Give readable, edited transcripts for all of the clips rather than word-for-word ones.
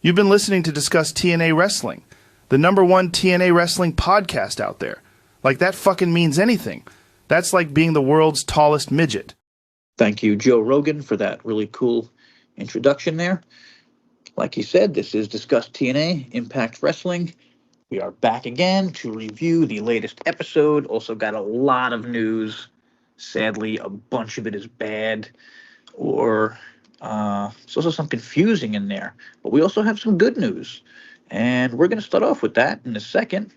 You've been listening to Discuss TNA Wrestling, the #1 TNA Wrestling podcast out there. Like, that fucking means anything. That's like being the world's tallest midget. Thank you, Joe Rogan, for that really cool introduction there. Like he said, this is Discuss TNA, Impact Wrestling. We are back again to review the latest episode. Also got a lot of news. Sadly, a bunch of it is bad, or there's also some confusing in there. But we also have some good news, and we're going to start off with that in a second.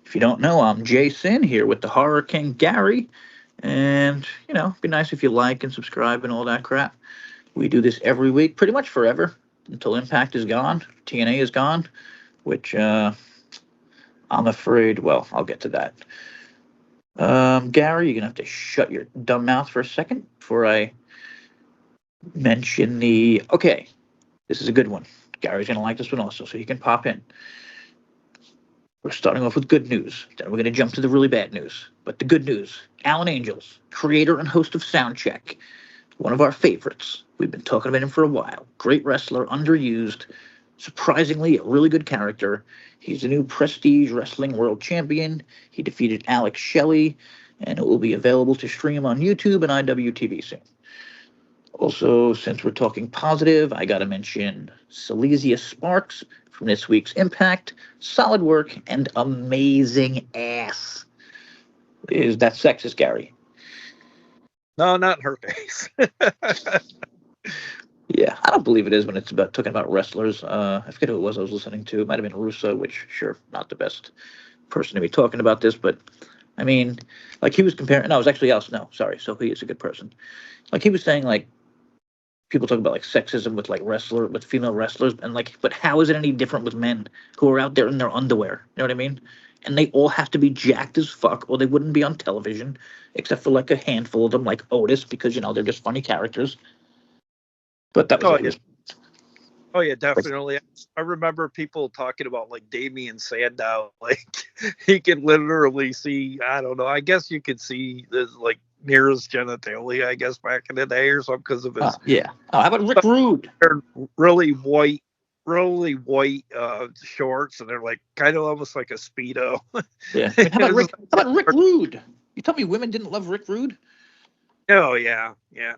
If you don't know, I'm JaySin here with the Horror King Gary, and, you know, it'd be nice if you like and subscribe and all that crap. We do this every week, pretty much forever, until Impact is gone, TNA is gone, which I'm afraid, well, I'll get to that. Gary, you're going to have to shut your dumb mouth for a second before I mention the... Okay, this is a good one. Gary's going to like this one also, so he can pop in. We're starting off with good news. Then we're going to jump to the really bad news. But the good news, Alan Angels, creator and host of Soundcheck, one of our favorites. We've been talking about him for a while. Great wrestler, underused, surprisingly a really good character. He's the new Prestige Wrestling World Champion. He defeated Alex Shelley, and it will be available to stream on YouTube and IWTV soon. Also, since we're talking positive, I got to mention Silesia Sparks from this week's Impact. Solid work and amazing ass. Is that sexist, Gary? No, not in her case. Yeah, I don't believe it is when it's about talking about wrestlers. I forget who it was I was listening to. It might have been Russo, which, sure, not the best person to be talking about this, but, I mean, like, he was comparing... No, it was actually else. No, sorry. So he is a good person. Like, he was saying, like, people talk about, like, sexism with, like, with female wrestlers, and, like, but how is it any different with men who are out there in their underwear? You know what I mean? And they all have to be jacked as fuck, or they wouldn't be on television, except for, like, a handful of them, like Otis, because, you know, they're just funny characters. But that was Oh yeah, definitely. I remember people talking about, like, Damian Sandow, like, he could literally see, I don't know, I guess you could see this, like, near his genitalia, I guess, back in the day or something, because of his... yeah. Oh, how about Rick Rude? Really white shorts, and they're, like, kind of almost like a Speedo. Yeah. I mean, how about Rick Rude? You tell me women didn't love Rick Rude? Oh, yeah, yeah.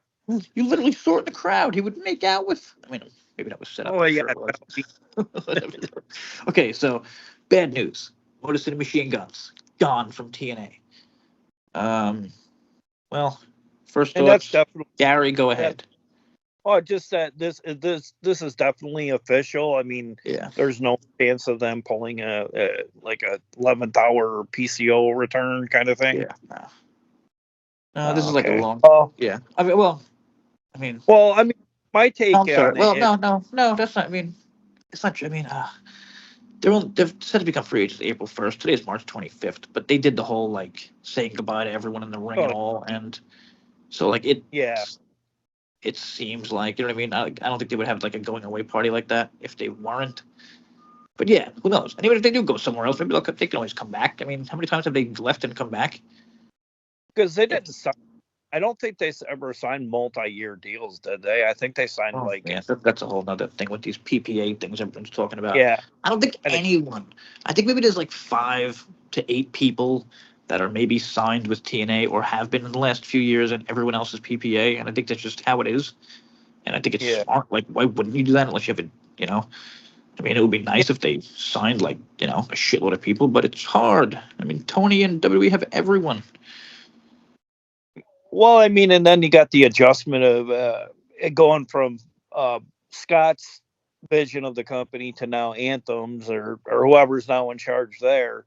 You literally saw it in the crowd. He would make out with... I mean, maybe that was set up. Oh, yeah. Okay, so, bad news. Motor City Machine Guns, gone from TNA. Well, first off, Gary, go ahead. Oh, just that this is definitely official. I mean, yeah, there's no chance of them pulling a 11th hour PCO return kind of thing. Yeah. No, this is like a long... yeah. I mean, my take on it... Well, no, that's not... I mean, it's not... I mean, they've set to become free agents April 1st. Today is March 25th, but they did the whole, like, saying goodbye to everyone in the ring and all, and so, like, it... Yeah. It seems like, you know what I mean? I don't think they would have, like, a going-away party like that if they weren't. But, yeah, who knows? And even if they do go somewhere else, maybe they can always come back. I mean, how many times have they left and come back? Because they didn't sign... I don't think they ever signed multi-year deals, did they? I think they signed Yeah, that's a whole nother thing with these PPA things everyone's talking about. Yeah. I don't think anyone... I think maybe there's like 5 to 8 people that are maybe signed with TNA or have been in the last few years, and everyone else is PPA, and I think that's just how it is. And I think it's smart. Like, why wouldn't you do that unless you have a, you know... I mean, it would be nice if they signed, like, you know, a shitload of people, but it's hard. I mean, Tony and WWE have everyone. Well, I mean, and then you got the adjustment of it going from Scott's vision of the company to now Anthem's or whoever's now in charge there.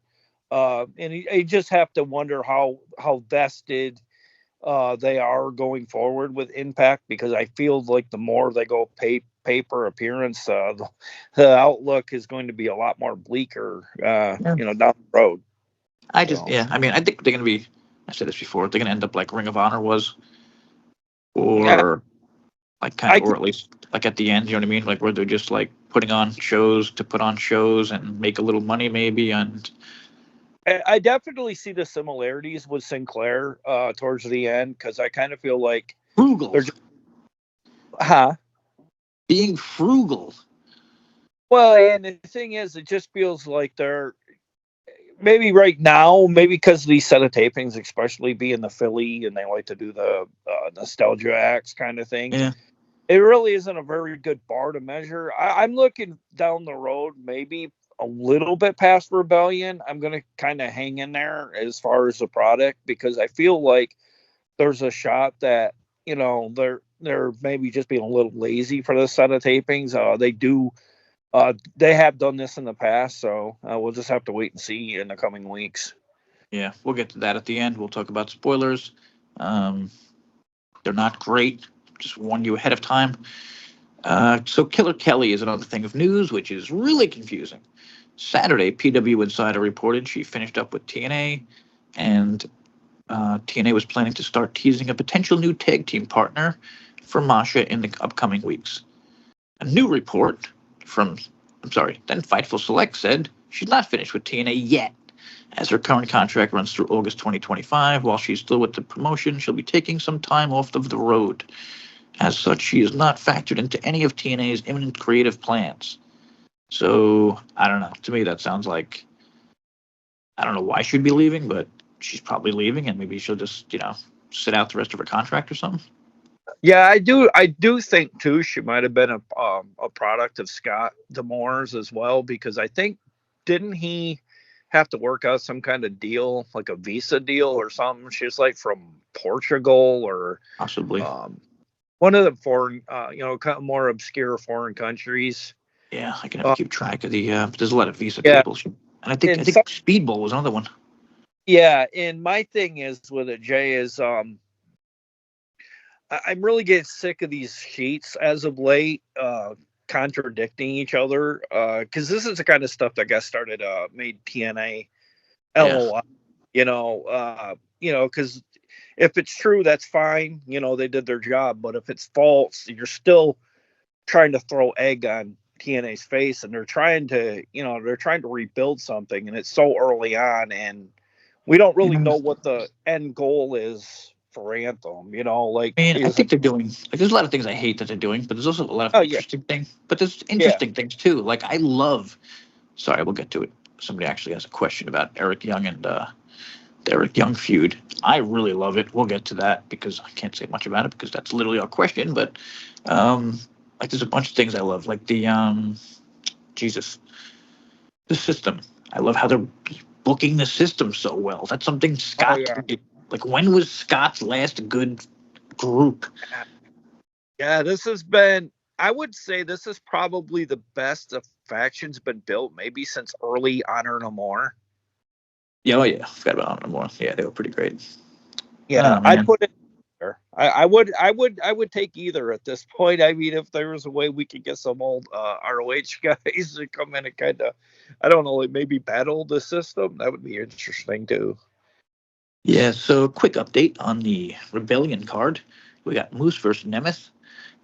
And you just have to wonder how vested they are going forward with Impact, because I feel like the more they go pay per appearance, the outlook is going to be a lot more bleaker, you know, down the road. I think they're going to be... I said this before. They're going to end up like Ring of Honor was, or like kind of, or at least like at the end. You know what I mean? Like where they're just like putting on shows to put on shows and make a little money, maybe. And I definitely see the similarities with Sinclair towards the end, because I kind of feel like frugal. Being frugal. Well, and the thing is, it just feels like they're maybe right now, maybe because of these set of tapings, especially being the Philly, and they like to do the nostalgia acts kind of thing. Yeah. It really isn't a very good bar to measure. I'm looking down the road, maybe a little bit past Rebellion. I'm going to kind of hang in there as far as the product because I feel like there's a shot that they're maybe just being a little lazy for this set of tapings. They have done this in the past, so we'll just have to wait and see in the coming weeks. Yeah, we'll get to that at the end. We'll talk about spoilers. They're not great. Just warn you ahead of time. So Killer Kelly is another thing of news, which is really confusing. Saturday, PW Insider reported she finished up with TNA, and TNA was planning to start teasing a potential new tag team partner for Masha in the upcoming weeks. A new report then Fightful Select said she's not finished with TNA yet, as her current contract runs through August 2025. While she's still with the promotion, she'll be taking some time off of the road. As such, she is not factored into any of TNA's imminent creative plans. So, I don't know. To me, that sounds like, I don't know why she'd be leaving, but she's probably leaving, and maybe she'll just, sit out the rest of her contract or something. Yeah, I do think too she might have been a product of Scott D'Amore's as well, because I think didn't he have to work out some kind of deal, like a visa deal or something? She's like from Portugal or Possibly. one of the foreign, kind of more obscure foreign countries. Yeah, I can never keep track of the. There's a lot of visa Yeah, people, and I think Speedball was another one. yeah, and my thing is with it, Jay, is I'm really getting sick of these sheets as of late, contradicting each other. Because this is the kind of stuff that got started, made TNA LOL. Because if it's true, that's fine. They did their job. But if it's false, you're still trying to throw egg on TNA's face, and they're trying to rebuild something, and it's so early on, and we don't really know what the end goal is for Anthem. I think they're doing there's a lot of things I hate that they're doing, but there's also a lot of interesting things. But there's interesting things too. Like I love. Sorry, we'll get to it. Somebody actually has a question about Eric Young and the Eric Young feud. I really love it. We'll get to that because I can't say much about it because that's literally our question. But there's a bunch of things I love, like the the system. I love how they're booking the system so well. That's something Scott did. Like, when was Scott's last good group? Yeah, I would say this is probably the best a faction's been built, maybe since early Honor No More. Yeah, I forgot about Honor No More. Yeah, they were pretty great. Yeah, I'd put it there. I would take either at this point. I mean, if there was a way we could get some old ROH guys to come in and kind of, I don't know, like maybe battle the system, that would be interesting too. Yeah, so quick update on the Rebellion card. We got Moose versus Nemeth,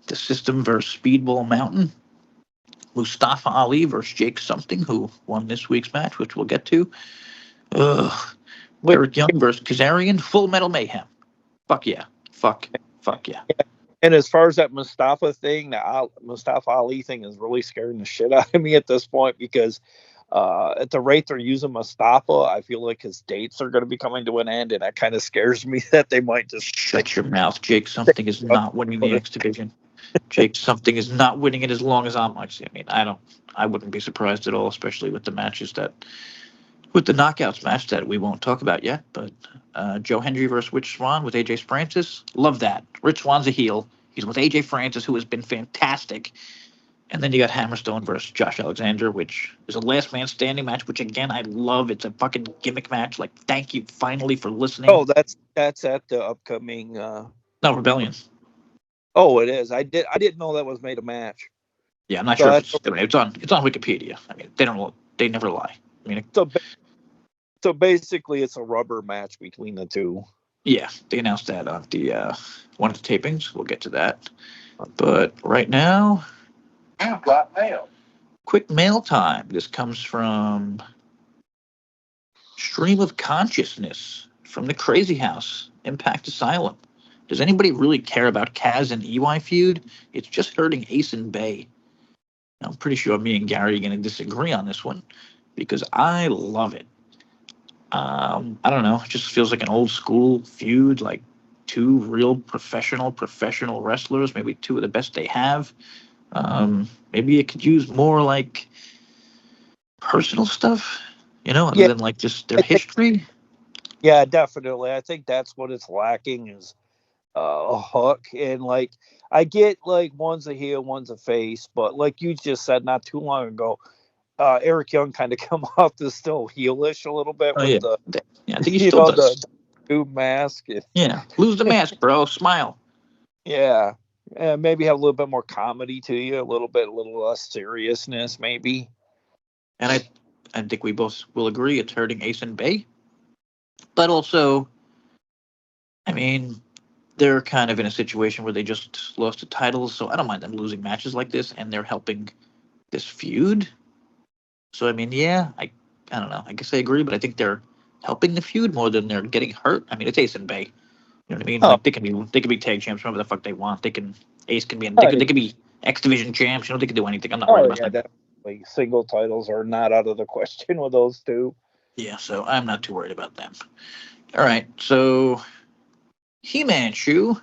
the System versus Speedball Mountain, Mustafa Ali versus Jake Something, who won this week's match, which we'll get to. Eric Young versus Kazarian, Full Metal Mayhem. Fuck yeah. Fuck yeah. And as far as that Mustafa thing, the Mustafa Ali thing is really scaring the shit out of me at this point, because at the rate they're using Mustafa, I feel like his dates are going to be coming to an end, and that kind of scares me that they might just shut your mouth. Jake Something is not winning the X Division. Jake Something is not winning it as long as I'm actually. I wouldn't be surprised at all, especially with the knockouts match that we won't talk about yet. But Joe Hendry versus Rich Swann with AJ Francis, love that. Rich Swann's a heel. He's with AJ Francis, who has been fantastic. And then you got Hammerstone versus Josh Alexander, which is a last man standing match, which again I love. It's a fucking gimmick match. Like, thank you finally for listening. Oh, that's at the upcoming No, Rebellion. Oh, it is. I didn't know that was made a match. Yeah, I'm not sure if it's on Wikipedia. I mean, they never lie. I mean, so basically it's a rubber match between the two. Yeah, they announced that on the one of the tapings. We'll get to that. But right now, you've got mail. Quick mail time. This comes from Stream of Consciousness from the Crazy House, Impact Asylum. Does anybody really care about Kaz and EY feud? It's just hurting Ace and Bay. I'm pretty sure me and Gary are going to disagree on this one because I love it. I don't know. It just feels like an old school feud, like two real professional wrestlers, maybe two of the best they have. Maybe it could use more like personal stuff, other Yeah, than like just their I think, history. yeah, definitely. I think that's what it's lacking is a hook. And like, I get like one's a heel, one's a face, but like you just said not too long ago, Eric Young kind of come off as still heelish a little bit Oh with yeah, the yeah. I think he still the does. tube mask. Yeah, lose the mask, bro. Smile. Yeah. Maybe have a little bit more comedy to you, a little less seriousness, maybe. And I think we both will agree it's hurting Ace and Bay. But also, I mean, they're kind of in a situation where they just lost the titles, so I don't mind them losing matches like this, and they're helping this feud. So I mean, yeah, I don't know. I guess I agree, but I think they're helping the feud more than they're getting hurt. I mean, it's Ace and Bay. You know what I mean? Oh, Like they can be tag champs, whatever the fuck they want. Ace can be oh, they could be X Division champs. They can do anything. I'm not worried oh about yeah, them. definitely. Single titles are not out of the question with those two. Yeah, so I'm not too worried about them. All right, so He-Man Shoe.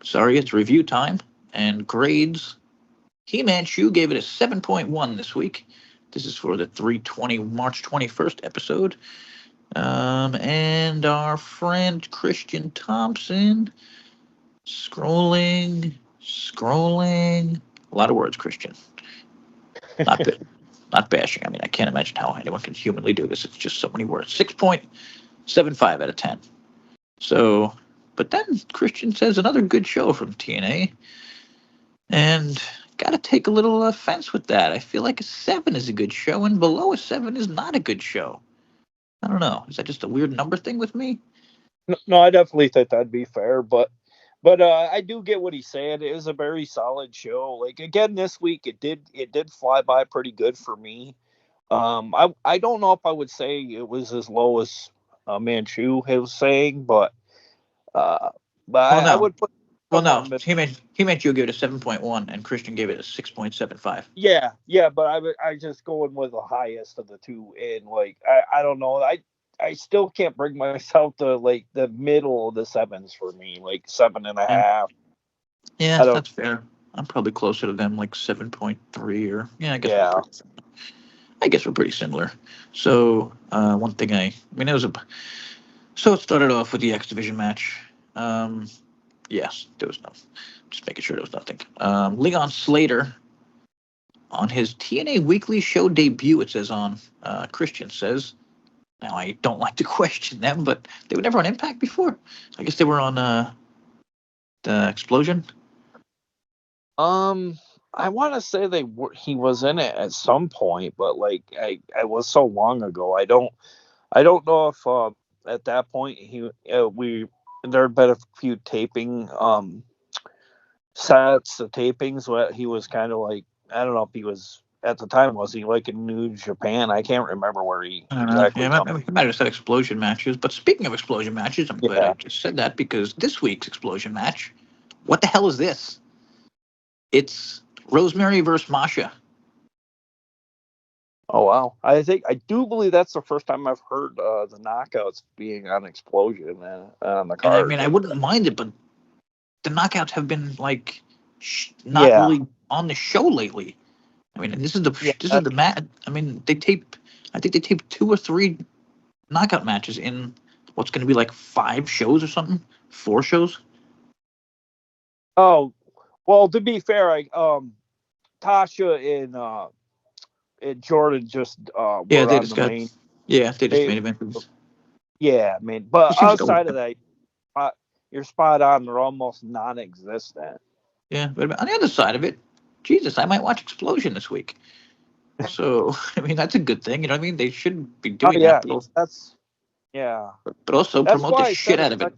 Sorry, it's review time and grades. He-Man Shoe gave it a 7.1 this week. This is for the 320 March 21st episode. And our friend Christian Thompson, scrolling. A lot of words, Christian. Not bit, not bashing. I mean, I can't imagine how anyone can humanly do this. It's just so many words. 6.75 out of 10. So, but then Christian says another good show from TNA. And got to take a little offense with that. I feel like a 7 is a good show, and below a 7 is not a good show. I don't know. Is that just a weird number thing with me? No, I definitely think that'd be fair, but I do get what he's saying. It was a very solid show. Like again this week, it did fly by pretty good for me. I don't know if I would say it was as low as Manchu was saying, uh, but Well, I no. would put Well, somewhere in no. the middle. He meant you give it a 7.1, and Christian gave it a 6.75. Yeah, but I just going with the highest of the two, and like I don't know, I still can't bring myself to like the middle of the sevens for me, like 7.5. Yeah, I don't. that's fair. I'm probably closer to them, like 7.3 or yeah. Yeah. I guess we're pretty similar. So one thing it was so it started off with the X Division match. Yes, there was no. Just making sure there was nothing. Leon Slater on his TNA Weekly Show debut. It says on Christian says. Now I don't like to question them, but they were never on Impact before. I guess they were on the Explosion. I want to say he was in it at some point, but like I was so long ago. I don't know if at that point there had been a few taping sets of tapings where he was kind of like, I don't know if he was at the time, was he like in New Japan? I can't remember where he I don't know. exactly Yeah, come. he might have said explosion matches. But speaking of explosion matches, I'm glad I Yeah. just said that because this week's explosion match, what the hell is this? It's Rosemary versus Masha. Oh wow! I do believe that's the first time I've heard the knockouts being on Explosion on the And I mean, card. I wouldn't mind it, but the knockouts have been like not Yeah, really on the show lately. I mean, yeah, this is the match. I mean, I think they tape 2 or 3 knockout matches in what's going to be like 5 shows or something, 4 shows. Oh, well, to be fair, Tasha and Jordan just Yeah, were on the main. they just They, main evented. yeah, I mean, but It seems to go. outside of that, you're spot on. They're almost non-existent. Yeah, but on the other side of it, Jesus, I might watch Explosion this week. So I mean, that's a good thing. You know what I mean? They should be Oh doing yeah, that, yeah. but also That's promote the why I shit said out of it.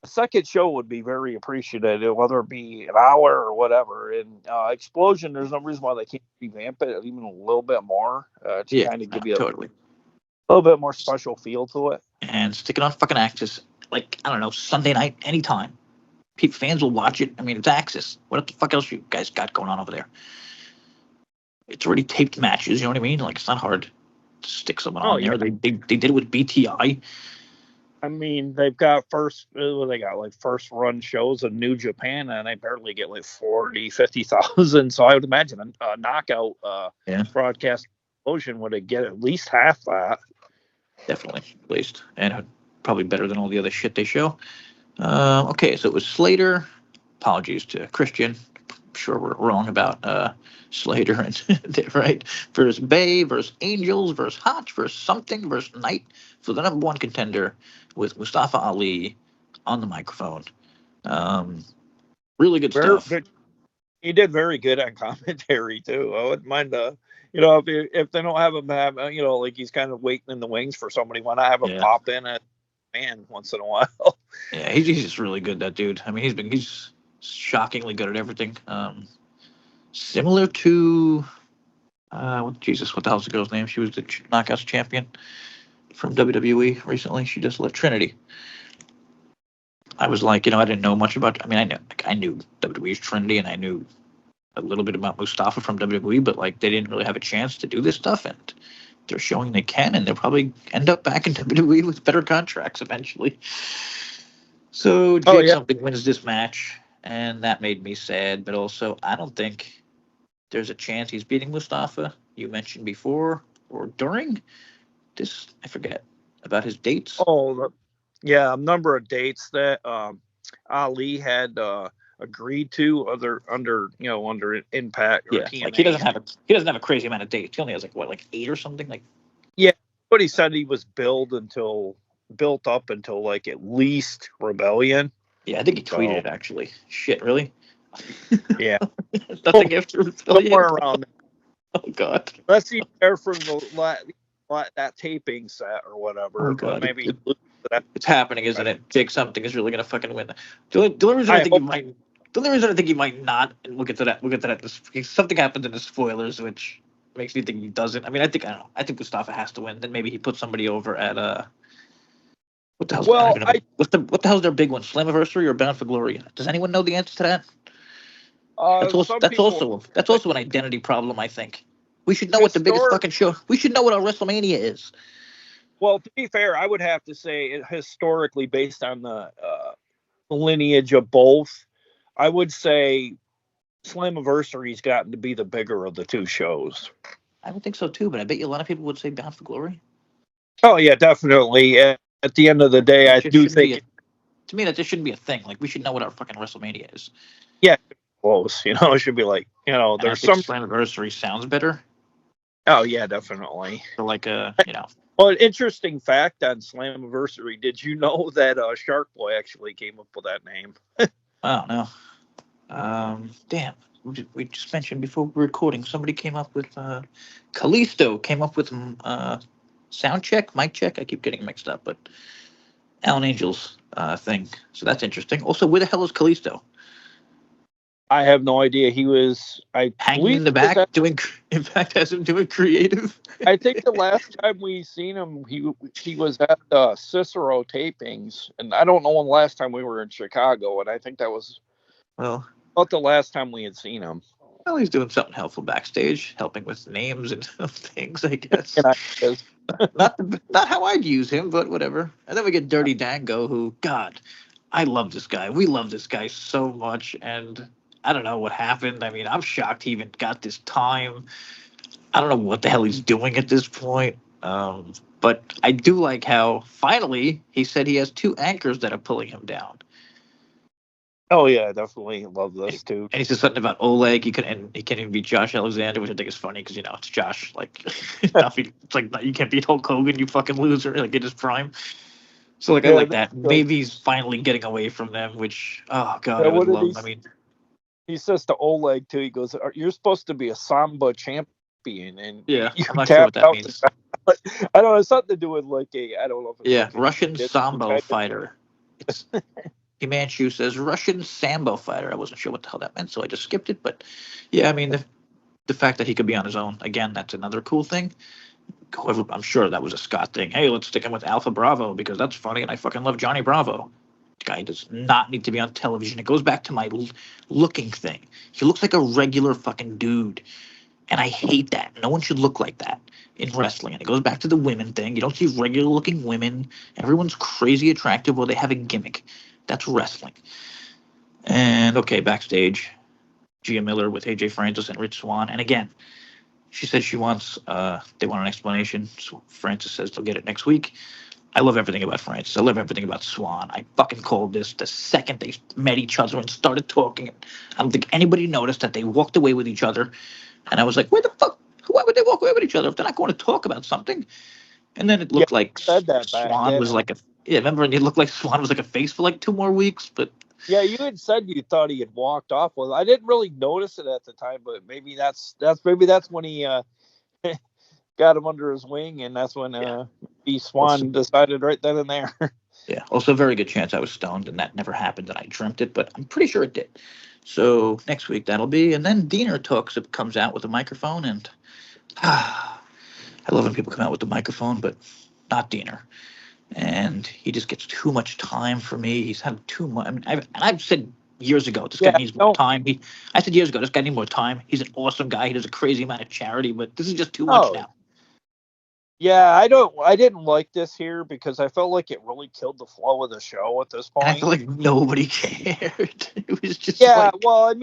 a second show would be very appreciated, whether it be an hour or whatever. And Explosion, there's no reason why they can't revamp it even a little bit more to Yeah, kind of no, give you totally. a little bit more special feel to it. And stick it on fucking Axis, like I don't know, Sunday night, anytime. Fans will watch it. I mean, it's Axis. What the fuck else you guys got going on over there? it's already taped matches. You know what I mean? Like it's not hard to stick someone Oh on yeah. there. They did it with BTI. I mean, they've got they got like first run shows in New Japan, and they barely get like 50,000. So I would imagine a knockout Yeah, broadcast promotion would get at least half that. definitely, at least, and probably better than all the other shit they show. Okay, so it was Slater. Apologies to Christian. I'm sure we're wrong about Slater and right versus Bay versus Angels versus Hotch versus something versus Knight for the number one contender with Mustafa Ali on the microphone. Really good stuff. He did very good on commentary too. I wouldn't mind if they don't have him have like he's kind of waiting in the wings for somebody, why not have him Yeah, pop in at man once in a while. yeah, he's just really good. That dude. I mean, he's shockingly good at everything. Similar to what the hell's the girl's name? She was the Knockouts champion from WWE recently. She just left Trinity. I was like, I didn't know much about. I mean, I knew WWE's Trinity, and I knew a little bit about Mustafa from WWE, but like they didn't really have a chance to do this stuff, and they're showing they can, and they'll probably end up back in WWE with better contracts eventually. So Jake something wins this match, and that made me sad. But also, I don't think there's a chance he's beating Mustafa. You mentioned before or during this, I forget about his dates. Oh, yeah, a number of dates that Ali had agreed to under Impact or TNA. Like he doesn't have a crazy amount of dates. He only has like 8 or something. Like but he said he was built up until like at least Rebellion. Yeah, I think he tweeted it actually. Shit, really? Yeah. Nothing after Rebellion. Somewhere around there. Oh God. Let's see there from that taping set or whatever. Oh God. Maybe it's happening, isn't it? Jake something is really gonna fucking win. The only reason I think he might not, and we'll get to that. Something happens in the spoilers, which makes me think he doesn't. I mean, I don't know. I think Mustafa has to win. Then maybe he puts somebody over at what the hell's what the hell's their big one? Slammiversary or Bound for Glory? Does anyone know the answer to that? That's also an identity problem. I think we should know what the biggest fucking show. We should know what our WrestleMania is. Well, to be fair, I would have to say historically, based on the lineage of both, I would say Slammiversary's gotten to be the bigger of the two shows. I would think so too, but I bet you a lot of people would say Bound for Glory. Oh yeah, definitely. At the end of the day, I do think to me that this shouldn't be a thing. Like we should know what our fucking WrestleMania is. Yeah, close. It should be like there's some Slammiversary sounds better. Oh yeah, definitely. So like Well, an interesting fact on Slammiversary, did you know that Shark Boy actually came up with that name? Wow, no. Damn. We just mentioned before we were recording, somebody came up with Kalisto came up with sound check, mic check. I keep getting mixed up, but Alan Angel's thing. So that's interesting. Also, where the hell is Kalisto? I have no idea. He was hanging in the back doing. In fact, has him doing creative. I think the last time we seen him, he was at Cicero tapings, and I don't know when the last time we were in Chicago, and I think that was about the last time we had seen him. Well, he's doing something helpful backstage, helping with names and things, I guess. Not how I'd use him, but whatever. And then we get Dirty Dango, who, God, I love this guy. We love this guy so much, and I don't know what happened. I mean, I'm shocked he even got this time. I don't know what the hell he's doing at this point. But I do like how finally he said he has 2 anchors that are pulling him down. Oh yeah, definitely love this too. And he said something about Oleg. He can't even beat Josh Alexander, which I think is funny because it's Josh. Like, it's like you can't beat Hulk Hogan, you fucking loser. Like in his prime. So I like that. Maybe he's finally getting away from them, which I would love. I mean, he says to Oleg too. He goes, "You're supposed to be a Samba champion," and I'm not sure what that means. I don't know. It's something to do with like I don't know. If Russian Sambo fighter. Himanshu says Russian Sambo fighter. I wasn't sure what the hell that meant, so I just skipped it. But yeah, I mean the fact that he could be on his own again, that's another cool thing. However, I'm sure that was a Scott thing. Hey, let's stick him with Alpha Bravo because that's funny, and I fucking love Johnny Bravo. The guy does not need to be on television. It goes back to my looking thing. He looks like a regular fucking dude. And I hate that. No one should look like that in wrestling. And it goes back to the women thing. You don't see regular looking women. Everyone's crazy attractive or they have a gimmick. That's wrestling. And okay, backstage, Gia Miller with AJ Francis and Rich Swann. And again, she says they want an explanation. So Francis says they'll get it next week. I love everything about Francis. I love everything about Swann. I fucking called this the second they met each other and started talking. I don't think anybody noticed that they walked away with each other. And I was like, where the fuck? Why would they walk away with each other if they're not going to talk about something? And then it looked like said that back Swann then. was like remember? And it looked like Swann was like a face for like 2 more weeks. But yeah, you had said you thought he had walked off. Well, I didn't really notice it at the time, but maybe that's when he got him under his wing, and that's when Swann decided right then and there. Yeah. Also, very good chance I was stoned and that never happened and I dreamt it, but I'm pretty sure it did. So next week that'll be, and then Diener comes out with a microphone, and I love when people come out with the microphone, but not Diener. And he just gets too much time for me. He's had too much. I mean, I've said years ago, this guy needs more time. I said years ago, this guy needs more time. He's an awesome guy. He does a crazy amount of charity, but this is just too much now. Yeah, I didn't like this here because I felt like it really killed the flow of the show at this point. And I feel like nobody cared. It was just well,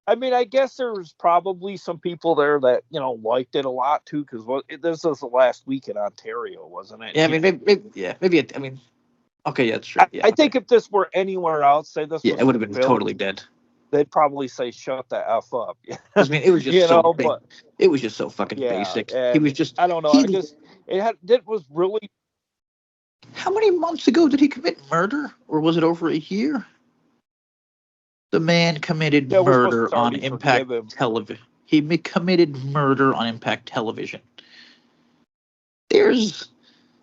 I mean, I guess there was probably some people there that liked it a lot too, because this was the last week in Ontario, wasn't it? Yeah, I mean, maybe. I mean, okay, yeah, that's true. I think if this were anywhere else, say this, it would have been totally dead. They'd probably say shut the F up. I mean, it was just it was just so fucking basic. He was just, I don't know. It was really. How many months ago did he commit murder, or was it over a year? The man committed murder on Impact Television. He committed murder on Impact Television. There's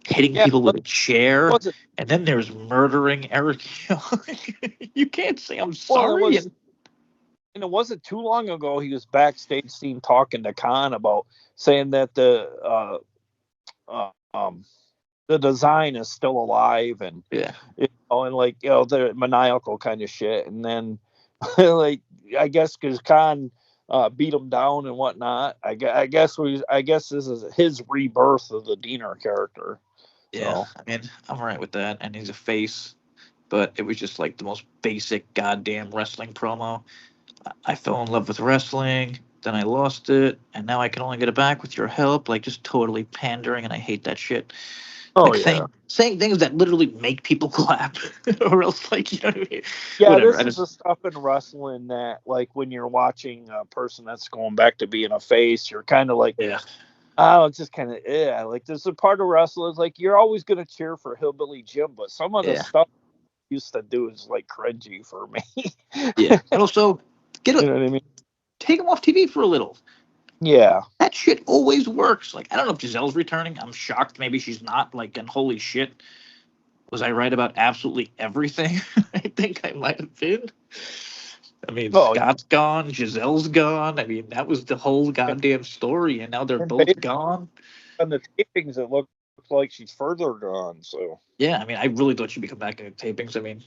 hitting people with a chair, and then there's murdering Eric Young. You can't say I'm sorry. And it wasn't too long ago he was backstage seen talking to Khan about saying that the design is still alive, and the maniacal kind of shit. And then like, I guess because Khan beat him down and whatnot, I guess this is his rebirth of the Diener character. Yeah, I mean, I'm all right with that, and he's a face, but it was just like the most basic goddamn wrestling promo. I fell in love with wrestling, then I lost it, and now I can only get it back with your help. Like, just totally pandering, and I hate that shit. Saying things that literally make people clap, or else, like, you know what I mean? Yeah, whatever. This is the stuff in wrestling that, like, when you're watching a person that's going back to being a face, you're kind of like, it's just kind of, like, there's a part of wrestling, like, you're always going to cheer for Hillbilly Jim, but some of the stuff he used to do is, like, cringy for me. And also, you know what I mean? Take him off TV for a little. Yeah. That shit always works. Like, I don't know if Giselle's returning. I'm shocked. Maybe she's not. Like, and holy shit. Was I right about absolutely everything? I think I might have been. I mean, Scott's gone. Giselle's gone. I mean, that was the whole goddamn story, and now they're both gone. On the tapings, it looks like she's further gone, so. Yeah, I mean, I really thought she'd be coming back in the tapings. I mean,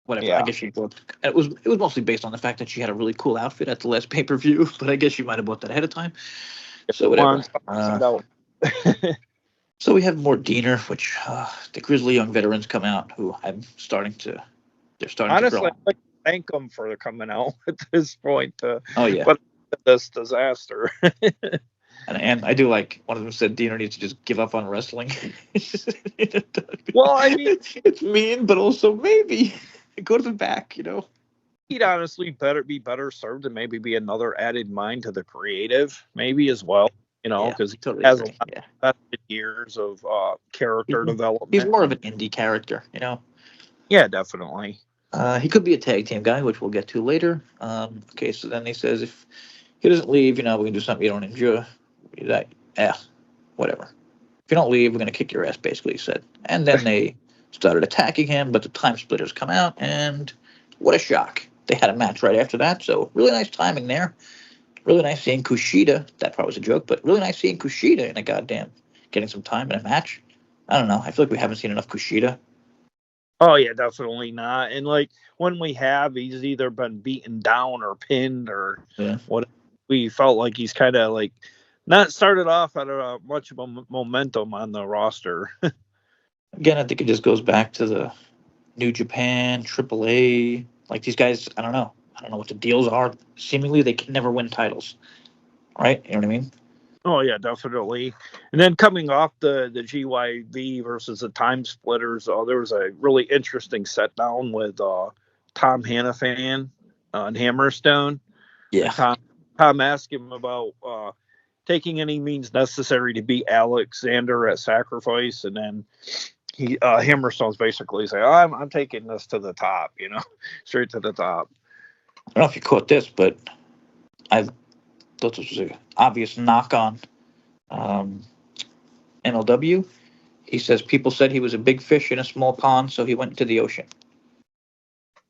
whatever. I guess she bought. It was mostly based on the fact that she had a really cool outfit at the last pay-per-view, but I guess she might have bought that ahead of time. So whatever. So we have more Diener, which the Grizzly Young veterans come out, who they're starting to honestly, grow. I'd like to thank them for coming out at this point. But this disaster. And I do like, one of them said Diener needs to just give up on wrestling. Well, I mean, it's mean, but also maybe go to the back, He'd honestly be better served to maybe be another added mind to the creative, maybe as well. Because he has a lot of years of character development. He's more of an indie character, Yeah, definitely. He could be a tag team guy, which we'll get to later. Okay, so then he says if he doesn't leave, we can do something you don't enjoy. Whatever. If you don't leave, we're going to kick your ass, basically, he said. And then they started attacking him, but the Time Splitters come out, and what a shock. They had a match right after that, so really nice timing there. Really nice seeing Kushida. That part was a joke, but really nice seeing Kushida in a getting some time in a match. I don't know. I feel like we haven't seen enough Kushida. Oh, yeah, definitely not. And, like, when we have, he's either been beaten down or pinned or whatever. we felt like he's kind of like not started off at much of a momentum on the roster. Again, I think it just goes back to the New Japan, AAA. Like these guys, I don't know. I don't know what the deals are. Seemingly, they can never win titles, right? You know what I mean? Oh yeah, definitely. And then coming off the GYV versus the Time Splitters, there was a really interesting set down with Tom Hannafan on Hammerstone. Yeah. And Tom asked him about taking any means necessary to beat Alexander at Sacrifice, and then Hammerstone's basically saying, I'm taking this to the top, straight to the top. I don't know if you caught this, but I thought this was an obvious knock on MLW. He says people said he was a big fish in a small pond, so he went into the ocean.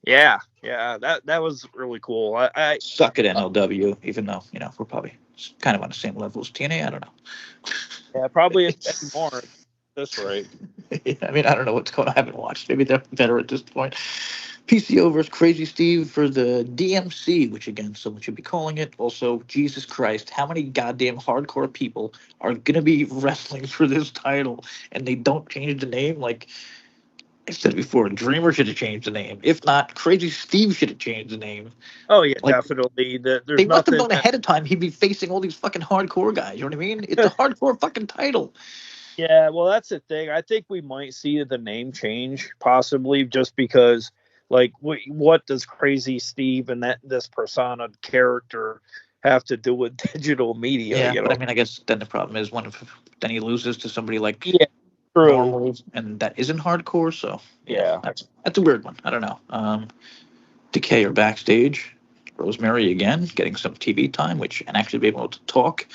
Yeah, that was really cool. I suck at MLW, even though we're probably kind of on the same level as TNA. I don't know. Yeah, probably more. That's right. I mean, I don't know what's going on. I haven't watched. Maybe they're better at this point. PCO versus Crazy Steve for the DMC, which again, someone should be calling it. Also, Jesus Christ, how many goddamn hardcore people are going to be wrestling for this title and they don't change the name? Like I said before, Dreamer should have changed the name. If not, Crazy Steve should have changed the name. Oh, yeah, definitely. They must have known ahead of time he'd be facing all these fucking hardcore guys. You know what I mean? It's a hardcore fucking title. Yeah, well, that's the thing. I think we might see the name change, possibly, just because, like, what does Crazy Steve and this persona character have to do with digital media? Yeah, but I mean, I guess then the problem is then he loses to somebody like true. normal, and that isn't hardcore. So yeah, that's a weird one. I don't know. Decay or backstage, Rosemary again getting some TV time, and actually be able to talk.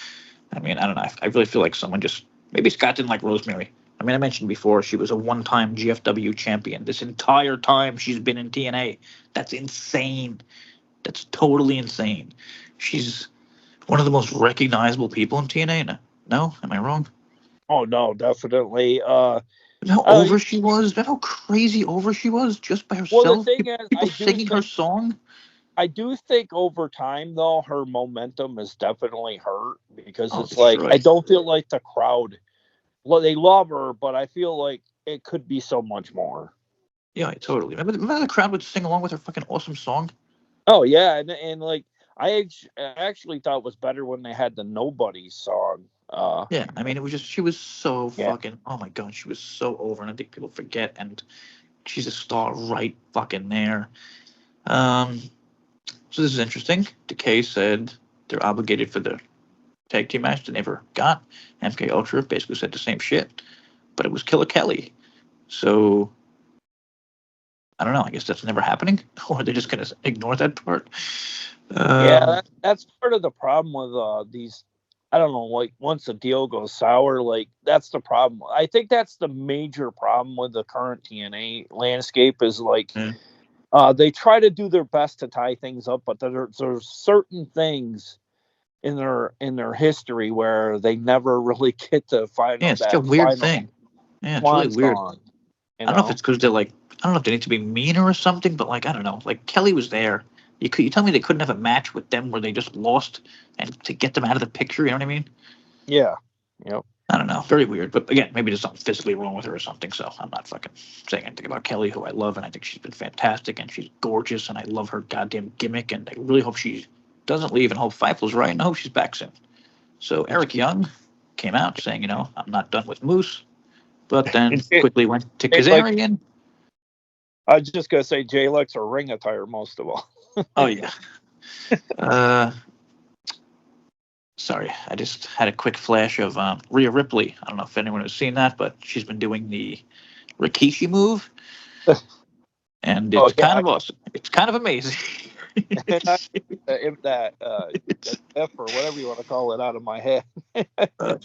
I mean, I don't know. I really feel like someone just maybe Scott didn't like Rosemary. I mean, I mentioned before she was a one-time GFW champion. This entire time she's been in TNA. That's insane. That's totally insane. She's one of the most recognizable people in TNA. No, am I wrong? Oh no, definitely. How over she was? How crazy over she was just by herself? Well, the thing is, people singing her song. I do think over time, though, her momentum is definitely hurt because it's like I don't feel like the crowd. Well, they love her, but I feel like it could be so much more. Yeah, totally. Remember the crowd would sing along with her fucking awesome song? Oh yeah, and like I actually thought it was better when they had the Nobody song. Yeah, I mean, it was just she was so fucking. Oh my god, she was so over, and I think people forget. And she's a star right fucking there. So this is interesting. Decay said they're obligated for the tag team match they never got. MK Ultra basically said the same shit, but it was Killer Kelly. So I don't know. I guess that's never happening, or they're just gonna ignore that part. That's part of the problem with these. I don't know. Like once the deal goes sour, like that's the problem. I think that's the major problem with the current TNA landscape is like. They try to do their best to tie things up, but there's certain things in their history where they never really get to find. Yeah, it's such a weird thing. Yeah, it's really weird. I don't know if it's because they're like, I don't know if they need to be meaner or something, but like I don't know. Like Kelly was there. You tell me they couldn't have a match with them where they just lost and to get them out of the picture. You know what I mean? Yeah. Yep. I don't know. Very weird. But again, maybe there's something physically wrong with her or something. So I'm not fucking saying anything about Kelly, who I love, and I think she's been fantastic, and she's gorgeous, and I love her goddamn gimmick, and I really hope she doesn't leave, and hope Feifel's right, and I hope she's back soon. So Eric Young came out saying, I'm not done with Moose, but then quickly went to Kazarian. I was just going to say Jay likes her ring attire most of all. Oh, yeah. Sorry, I just had a quick flash of Rhea Ripley. I don't know if anyone has seen that, but she's been doing the Rikishi move, and it's kind of awesome. It's kind of amazing. If that F or whatever you want to call it out of my head.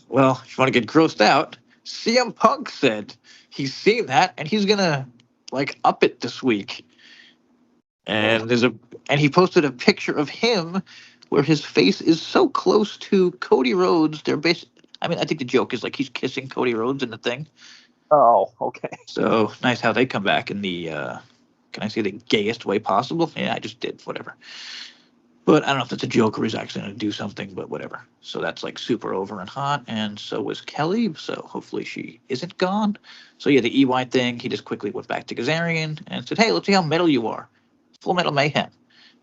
Well, if you want to get grossed out, CM Punk said he's seen that and he's gonna up it this week. And he posted a picture of him where his face is so close to Cody Rhodes. I think the joke is he's kissing Cody Rhodes in the thing. Oh, okay. So nice how they come back in the can I say the gayest way possible? Yeah, I just did, whatever. But I don't know if that's a joke or he's actually going to do something, but whatever. So that's like super over and hot. And so was Kelly. So hopefully she isn't gone. So yeah, the EY thing, he just quickly went back to Kazarian and said, hey, let's see how metal you are. Full Metal Mayhem.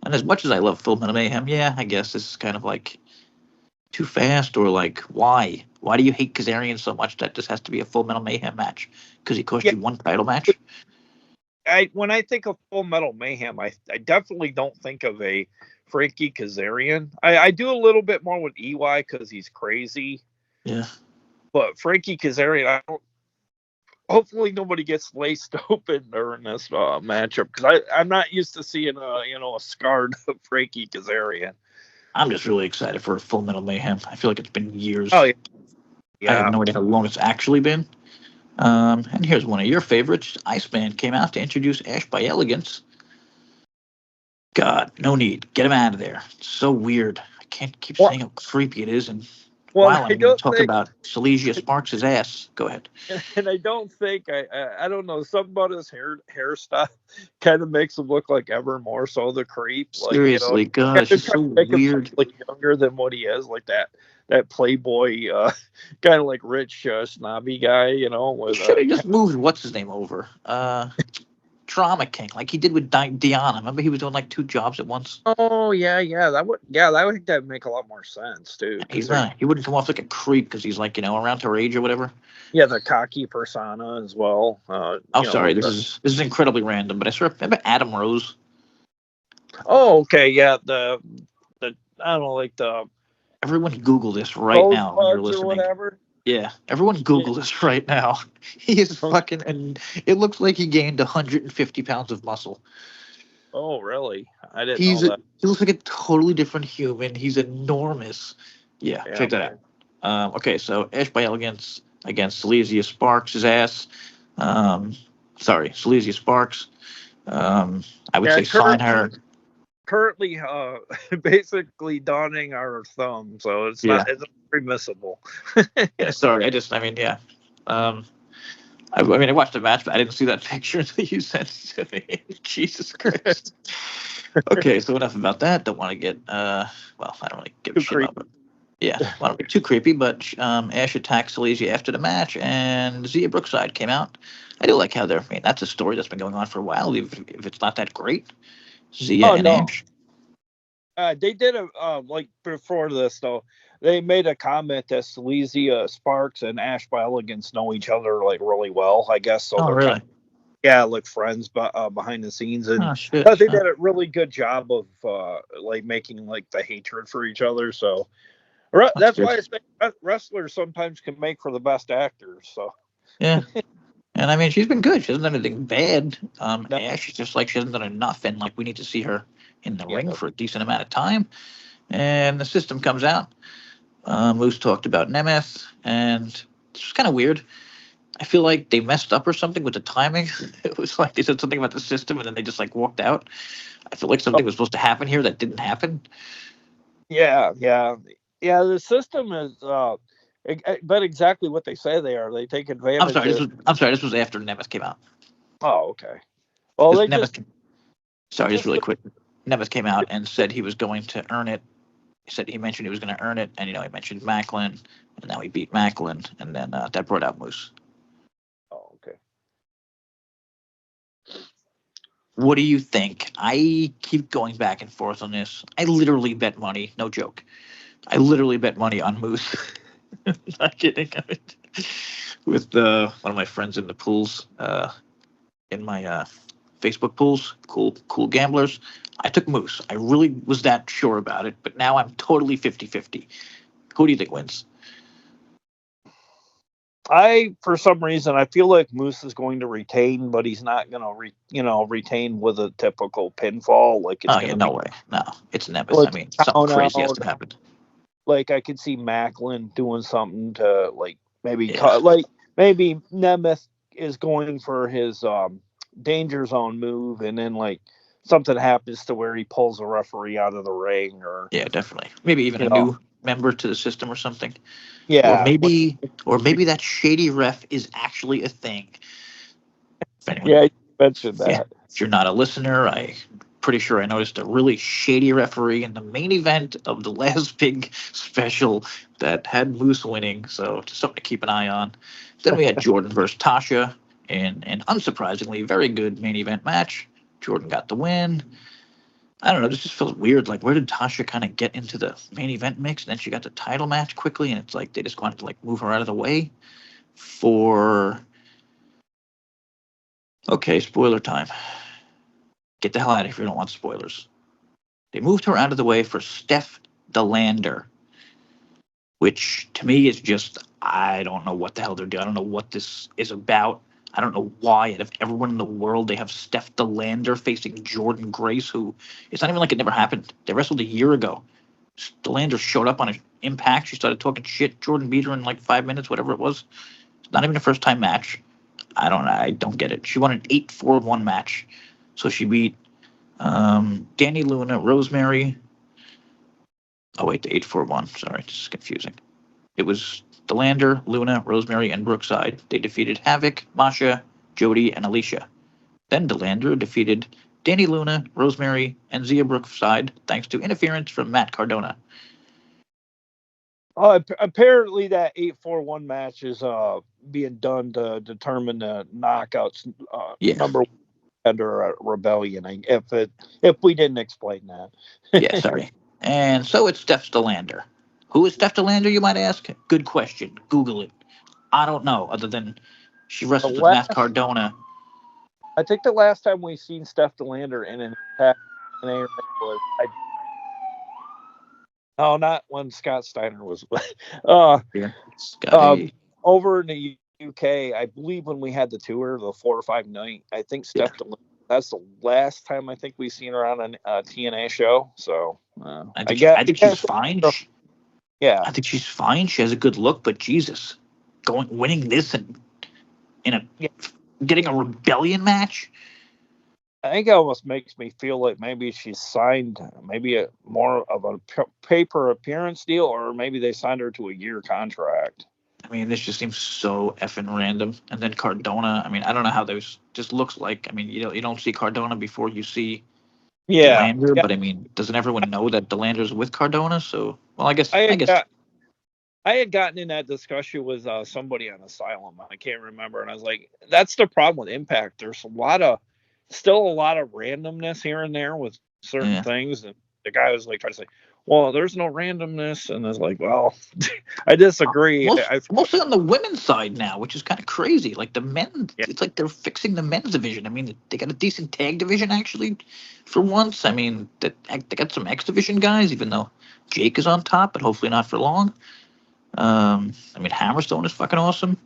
And as much as I love Full Metal Mayhem, yeah, I guess this is kind of like too fast, or like, why? Why do you hate Kazarian so much that this has to be a Full Metal Mayhem match? Because he cost you one title match? When I think of Full Metal Mayhem, I definitely don't think of a Frankie Kazarian. I do a little bit more with EY because he's crazy. Yeah. But Frankie Kazarian, I don't. Hopefully nobody gets laced open during this matchup, because I'm not used to seeing a scarred Frankie Kazarian. I'm just really excited for Full Metal Mayhem. I feel like it's been years. Oh yeah. I have no idea how long it's actually been. And here's one of your favorites. Iceman came out to introduce Ash by Elegance. God, no need. Get him out of there. It's so weird. I can't keep saying how creepy it is. And while I'm going to talk about Silesia Sparks' ass, go ahead. And I don't think, I don't know, something about his hairstyle kind of makes him look like ever more so the creep. Seriously, God, it's just so weird. Like younger than what he is, like that playboy, kind of like rich, snobby guy, with should have just moved what's his name over. Drama King, like he did with Deanna. Remember, he was doing like 2 jobs at once. Oh yeah, that would make a lot more sense too. He's not. He wouldn't come off like a creep because he's like around her age or whatever. Yeah, the cocky persona as well. Sorry, this is incredibly random, but I sort of remember Adam Rose. Oh, okay, yeah, the I don't know, like the. Everyone Google this right now when you're listening. Or whatever. Yeah, everyone Google this right now. He is fucking, and it looks like he gained 150 pounds of muscle. Oh, really? I didn't know that. He looks like a totally different human. He's enormous. Yeah, check that out. Okay, so Ash by Elegance against Silesia Sparks' ass. Silesia Sparks. I would say sign her. Currently, basically donning our thumb, so it's not permissible. Yeah, sorry. I watched the match, but I didn't see that picture until you sent it to me. Jesus Christ. Okay, so enough about that. Don't want to get I don't really give a shit about it. Yeah, I don't get too creepy, but Ash attacked Silesia after the match, and Zia Brookside came out. I do like how that's a story that's been going on for a while, if it's not that great. Zia and Ash. They did like before this though. They made a comment that Silesia Sparks and Ash by Elegance know each other like really well, I guess. So they're really? Like friends, but behind the scenes, and they did a really good job of like making like the hatred for each other. So that's why I think wrestlers sometimes can make for the best actors. So yeah. And she's been good. She hasn't done anything bad. Ash is just like she hasn't done enough, and like we need to see her in the ring for a decent amount of time. And the system comes out. Moose talked about Nemeth, and it's kind of weird. I feel like they messed up or something with the timing. It was like they said something about the system, and then they just like walked out. I feel like something was supposed to happen here that didn't happen. Yeah. The system is. But exactly what they say they are. They take advantage. I'm sorry. This was after Nemeth came out. Oh, okay. Well, just really quick. Nemeth came out and said he was going to earn it. He mentioned he was going to earn it, and he mentioned Macklin, and now he beat Macklin, and then that brought out Moose. Oh, okay. What do you think? I keep going back and forth on this. I literally bet money, no joke. I literally bet money on Moose. Not kidding. With one of my friends in the pools, in my Facebook pools, cool gamblers, I took Moose. I really was that sure about it, but now I'm totally 50-50. Who do you think wins? For some reason, I feel like Moose is going to retain, but he's not going to retain with a typical pinfall. Like no way. No, it's Nemeth. Something crazy has to happen. Like I could see Macklin doing something to like maybe maybe Nemeth is going for his danger zone move, and then like something happens to where he pulls a referee out of the ring, or definitely maybe even a new member to the system or something. Yeah, or maybe that shady ref is actually a thing. Anyway, you mentioned that. Yeah. If you're not a listener, I pretty sure I noticed a really shady referee in the main event of the last big special that had Moose winning. So just something to keep an eye on. Then we had Jordan versus Tasha in an unsurprisingly very good main event match. Jordan got the win. I don't know. This just feels weird. Like, where did Tasha kind of get into the main event mix? And then she got the title match quickly, and it's like they just wanted to like move her out of the way for. Okay, spoiler time. Get the hell out of here if you don't want spoilers. They moved her out of the way for Steph DeLander, which to me is just, I don't know what the hell they're doing. I don't know what this is about. I don't know why out of everyone in the world they have Steph DeLander facing Jordan Grace, who it's not even like it never happened. They wrestled a year ago. DeLander showed up on an Impact. She started talking shit. Jordan beat her in like 5 minutes, whatever it was. It's not even a first time match. I don't get it. She won an 8-4-1 match. So she beat Danny Luna, Rosemary. Oh wait, the 8-4-1. Sorry, this is confusing. It was DeLander, Luna, Rosemary, and Brookside. They defeated Havoc, Masha, Jody, and Alicia. Then DeLander defeated Danny Luna, Rosemary, and Zia Brookside thanks to interference from Matt Cardona. Apparently that 8-4-1 match is being done to determine the knockouts number one under Rebellion. If we didn't explain that. Yeah, sorry. And so it's Steph DeLander. Who is Steph DeLander, you might ask? Good question. Google it. I don't know, other than she wrestles with Matt Cardona. I think the last time we seen Steph DeLander in an Impact was not when Scott Steiner was over in the UK. I believe when we had the tour, the 4 or 5 night. I think Steph DeLander. That's the last time I think we've seen her on a TNA show. So I think she's fine. I think she's fine. She has a good look, but Jesus, winning this and getting a Rebellion match. I think it almost makes me feel like maybe she's signed maybe more of a paper appearance deal, or maybe they signed her to a year contract. I mean, this just seems so effing random. And then Cardona, I mean, I don't know how those just looks like. I mean, you don't see Cardona before you see DeLander, but I mean, doesn't everyone know that DeLander's with Cardona? So, well, I guess. I had gotten in that discussion with somebody on Asylum. I can't remember, and I was like, "That's the problem with Impact. There's still a lot of randomness here and there with certain things." And the guy was like trying to say, "Well, there's no randomness," and I was like, "Well, I disagree." Mostly on the women's side now, which is kind of crazy. Like the men, it's like they're fixing the men's division. I mean, they got a decent tag division actually, for once. I mean, they got some X division guys, even though Jake is on top, but hopefully not for long. I mean, Hammerstone is fucking awesome.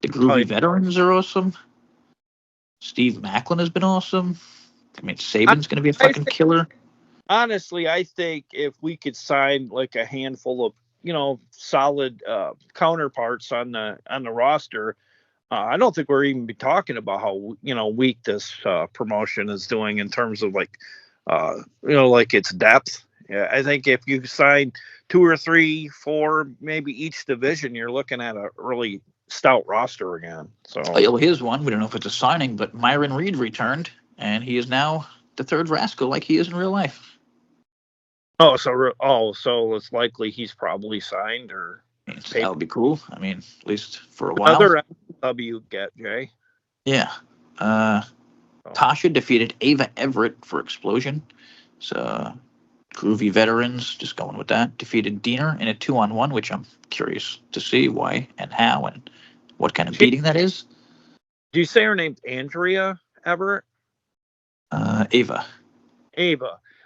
The Groovy Veterans are awesome. Steve Macklin has been awesome. I mean, Saban's going to be a fucking killer. Honestly, I think if we could sign like a handful of, solid counterparts on the roster, I don't think we're even be talking about how, weak this promotion is doing in terms of like, like its depth. Yeah, I think if you sign 2 or 3, 4, maybe each division, you're looking at a really stout roster again. So here's one. We don't know if it's a signing, but Myron Reed returned, and he is now the third Rascal, like he is in real life. So it's likely he's probably signed, or that would be cool. I mean, at least for a while. Another W get Jay. Yeah. Tasha defeated Ava Everett for Explosion. So Groovy Veterans, just going with that, defeated Diener in a 2-on-1, which I'm curious to see why and how and what kind of beating that is. Do you say her name's Andrea Everett? Ava. I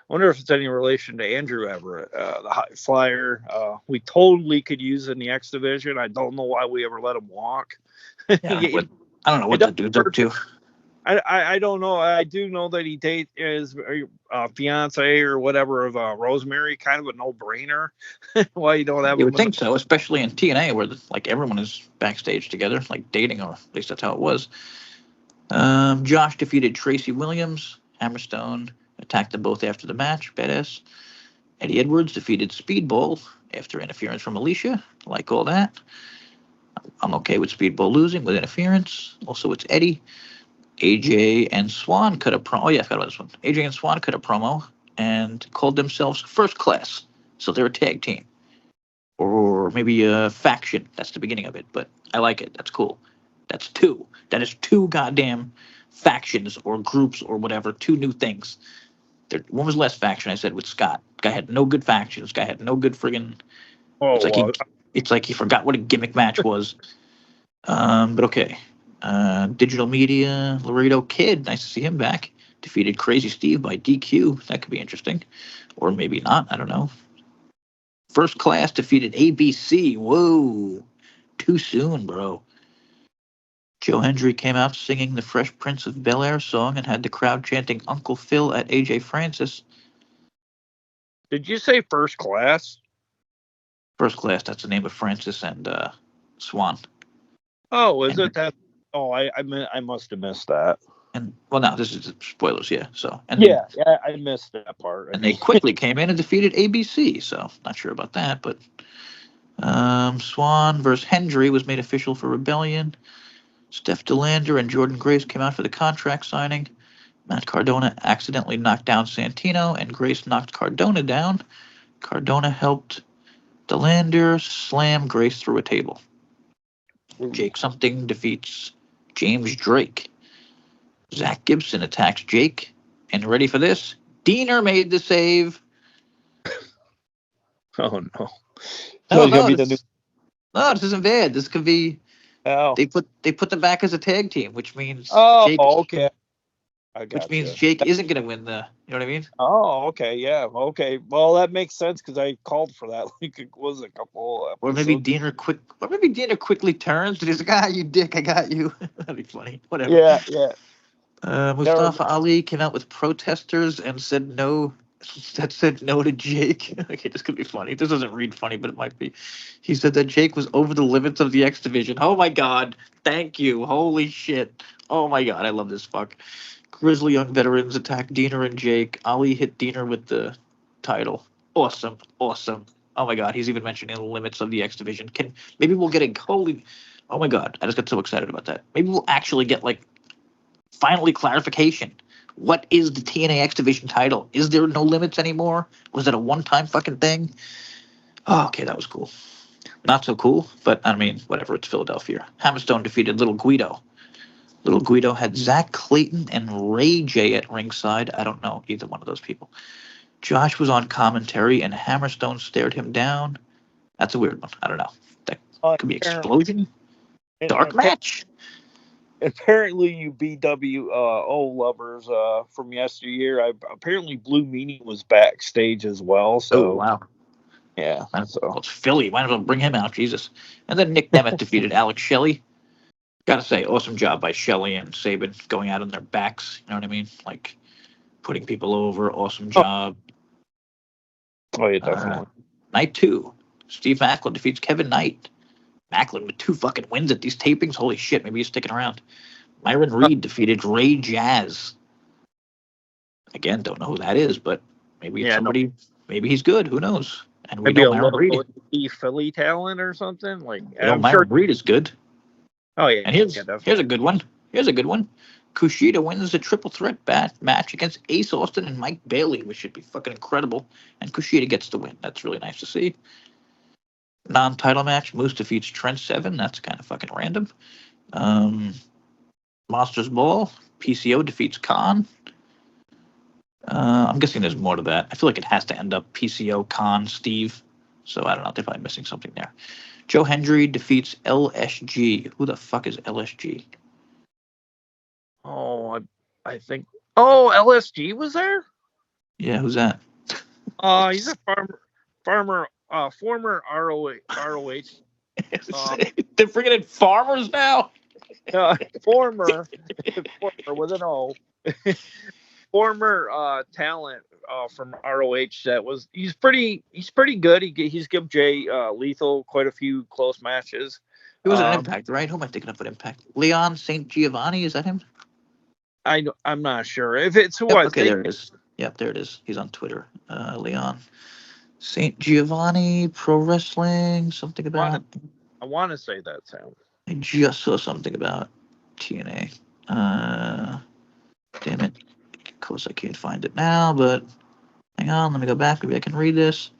wonder if it's any relation to Andrew Everett, the high flyer. We totally could use in the X division. I don't know why we ever let him walk. I don't know what that dude's up to. I don't know. I do know that he dates his fiance or whatever of Rosemary. Kind of a no-brainer. Why you don't have? You would think so, especially in TNA where like everyone is backstage together, like dating, or at least that's how it was. Josh defeated Tracy Williams. Hammerstone attacked them both after the match. Badass. Eddie Edwards defeated Speedball after interference from Alicia. Like all that. I'm okay with Speedball losing with interference. Also, it's Eddie. AJ and Swan cut a promo. Oh yeah, I forgot about this one. AJ and Swan cut a promo and called themselves First Class. So they're a tag team. Or maybe a faction. That's the beginning of it, but I like it. That's cool. That's two. That is two goddamn factions or groups or whatever. Two new things. One was less faction, I said, with Scott. Guy had no good factions. Guy had no good friggin'. Oh, It's like he forgot what a gimmick match was. But okay. Digital Media, Laredo Kid. Nice to see him back. Defeated Crazy Steve by DQ. That could be interesting. Or maybe not. I don't know. First Class defeated ABC. Whoa. Too soon, bro. Joe Hendry came out singing the Fresh Prince of Bel-Air song and had the crowd chanting Uncle Phil at AJ Francis. Did you say First Class? First Class, that's the name of Francis and Swan. Oh, is it that? Oh, I must have missed that. And well, no, this is spoilers, yeah. So yeah, I missed that part. And they quickly came in and defeated ABC. So not sure about that, but Swan versus Hendry was made official for Rebellion. Steph DeLander and Jordan Grace came out for the contract signing. Matt Cardona accidentally knocked down Santino, and Grace knocked Cardona down. Cardona helped DeLander slam Grace through a table. Jake Something defeats James Drake. Zach Gibson attacks Jake. And ready for this? Diener made the save. Oh, no. No, this isn't bad. This could be... Oh. They put them back as a tag team, which means... Jake, okay. Which means Jake isn't going to win the... You know what I mean? Oh, okay, yeah. Okay. Well, that makes sense because I called for that like it was a couple episodes. Or maybe Diener quickly turns and he's like, you dick, I got you. That'd be funny. Whatever. Yeah. Mustafa Ali came out with protesters and said no to Jake. Okay, this could be funny. This doesn't read funny, but it might be. He said that Jake was over the limits of the X Division. Oh my God. Thank you. Holy shit. Oh my God. I love this fuck. Grizzly Young Veterans attacked Diener and Jake. Ali hit Diener with the title. Awesome. Oh my God. He's even mentioning the limits of the X Division. Maybe we'll get oh my God. I just got so excited about that. Maybe we'll actually get finally clarification. What is the TNA X Division title? Is there no limits anymore? Was it a one-time fucking thing? Oh, okay, that was cool. Not so cool, but I mean, whatever. It's Philadelphia. Hammerstone defeated Little Guido. Little Guido had Zach Clayton and Ray J at ringside. I don't know either one of those people. Josh was on commentary, and Hammerstone stared him down. That's a weird one. I don't know. That could be explosion. Dark match. Apparently, you BWO lovers from yesteryear. Apparently, Blue Meanie was backstage as well. So, oh wow, yeah. Well, it's Philly. Why don't I bring him out, Jesus? And then Nick Nemeth defeated Alex Shelley. Gotta say, awesome job by Shelley and Sabin going out on their backs. You know what I mean? Like putting people over. Awesome job. Oh yeah, definitely. Night 2, Steve Macklin defeats Kevin Knight. Macklin with 2 fucking wins at these tapings. Holy shit, maybe he's sticking around. Myron Reed defeated Ray Jazz. Again, don't know who that is, but maybe it's somebody. No. Maybe he's good. Who knows? And we maybe know Myron Reed, Philly talent or something. Like I'm sure Reed is good. Oh yeah. And here's a good one. Kushida wins the triple threat match against Ace Austin and Mike Bailey, which should be fucking incredible. And Kushida gets the win. That's really nice to see. Non-title match, Moose defeats Trent Seven. That's kind of fucking random. Monsters Ball, PCO defeats Khan. I'm guessing there's more to that. I feel like it has to end up PCO, Khan, Steve. So I don't know. They're probably missing something there. Joe Hendry defeats LSG. Who the fuck is LSG? Oh, I think. Oh, LSG was there? Yeah, who's that? He's a former ROH. They're bringing in farmers now. Former with an O. Former talent from ROH he's pretty good. He's given Jay Lethal quite a few close matches. He was an Impact, right? Who am I thinking of at Impact? Leon St. Giovanni, is that him? I'm not sure if it's who. Okay, there it is. Yep, there it is. He's on Twitter. Leon St. Giovanni Pro Wrestling, something about. I want to say that sound. I just saw something about TNA. Damn it. Of course, I can't find it now, but hang on. Let me go back. Maybe I can read this.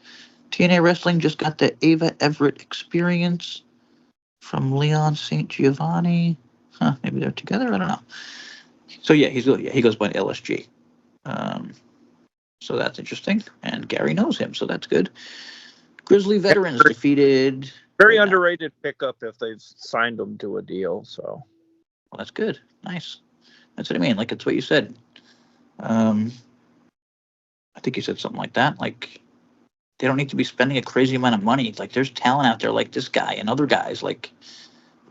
TNA Wrestling just got the Ava Everett experience from Leon St. Giovanni. Huh, maybe they're together? I don't know. So, yeah, he goes by LSG. So that's interesting. And Gary knows him, so that's good. Grizzly Veterans defeated. Very What now? underrated pickup if they've signed him to a deal. So, Well, that's good. Nice. That's what I mean. Like, it's what you said. I think you said something like that. Like, they don't need to be spending a crazy amount of money. Like, there's talent out there like this guy and other guys like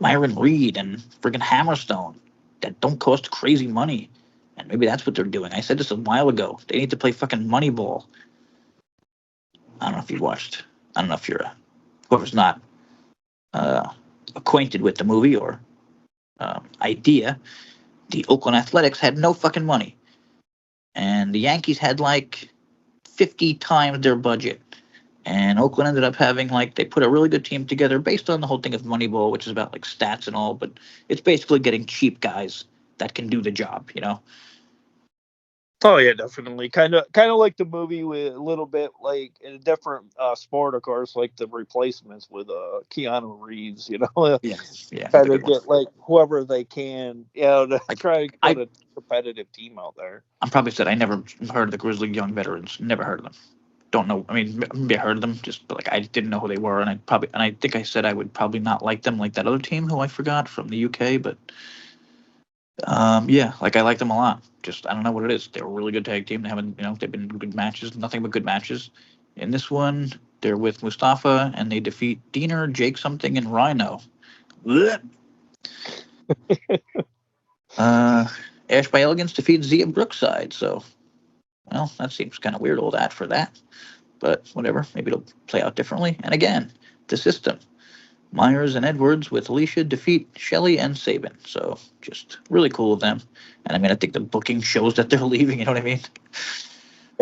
Myron Reed and friggin' Hammerstone that don't cost crazy money. And maybe that's what they're doing. I said this a while ago. They need to play fucking Moneyball. I don't know if you watched. I don't know if you're whoever's not acquainted with the movie or idea. The Oakland Athletics had no fucking money, and the Yankees had like 50 times their budget. And Oakland ended up having like they put a really good team together based on the whole thing of Moneyball, which is about like stats and all, but it's basically getting cheap guys that can do the job, you know. oh yeah, definitely. Kind of like the movie with a little bit like in a different sport, of course, like the Replacements with Keanu Reeves. You know, Yeah, yeah, that's a kind of good one. get like whoever they can, you know, to Like try to I, put a competitive team out there. I'm probably said I never heard of the Grizzly Young Veterans. Never heard of them. Don't know. I mean, maybe I heard of them, just but like I didn't know who they were, and I think I said I would probably not like them like that other team who I forgot from the UK, but yeah, like I like them a lot. Just I don't know what it is. They're a really good tag team. They haven't, they've been good matches, nothing but good matches. In this one, they're with Mustafa, and they defeat Diener, Jake something, and Rhino. Blech. uh, Ash by Elegance defeats Zia Brookside. So, well, that seems kind of weird, all that for that. But whatever. Maybe it'll play out differently. And again, the system. Myers and Edwards with Alicia defeat Shelley and Sabin. So just really cool of them. And I mean, I think the booking shows that they're leaving. You know what I mean?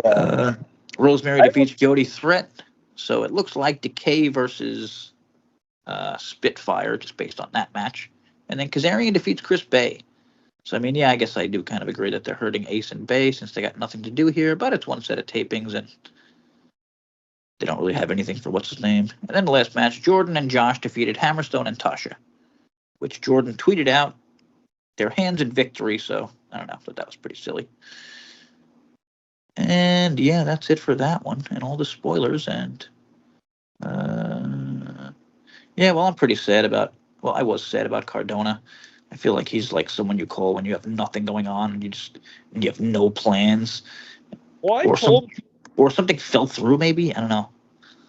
Uh, Rosemary I would, defeats Jody Threat. So it looks like Decay versus Spitfire, just based on that match. And then Kazarian defeats Chris Bay. So I mean, yeah, I guess I do kind of agree that they're hurting Ace and Bay since they got nothing to do here. But it's one set of tapings, and they don't really have anything for what's his name. And then the last match, Jordan and Josh defeated Hammerstone and Tasha, which Jordan tweeted out their hands in victory. So I don't know, but that was pretty silly. And yeah, that's it for that one and all the spoilers. And yeah, well, I'm pretty sad about. Well, I was sad about Cardona. I feel like he's like someone you call when you have nothing going on and you have no plans well, or something fell through. Maybe I don't know.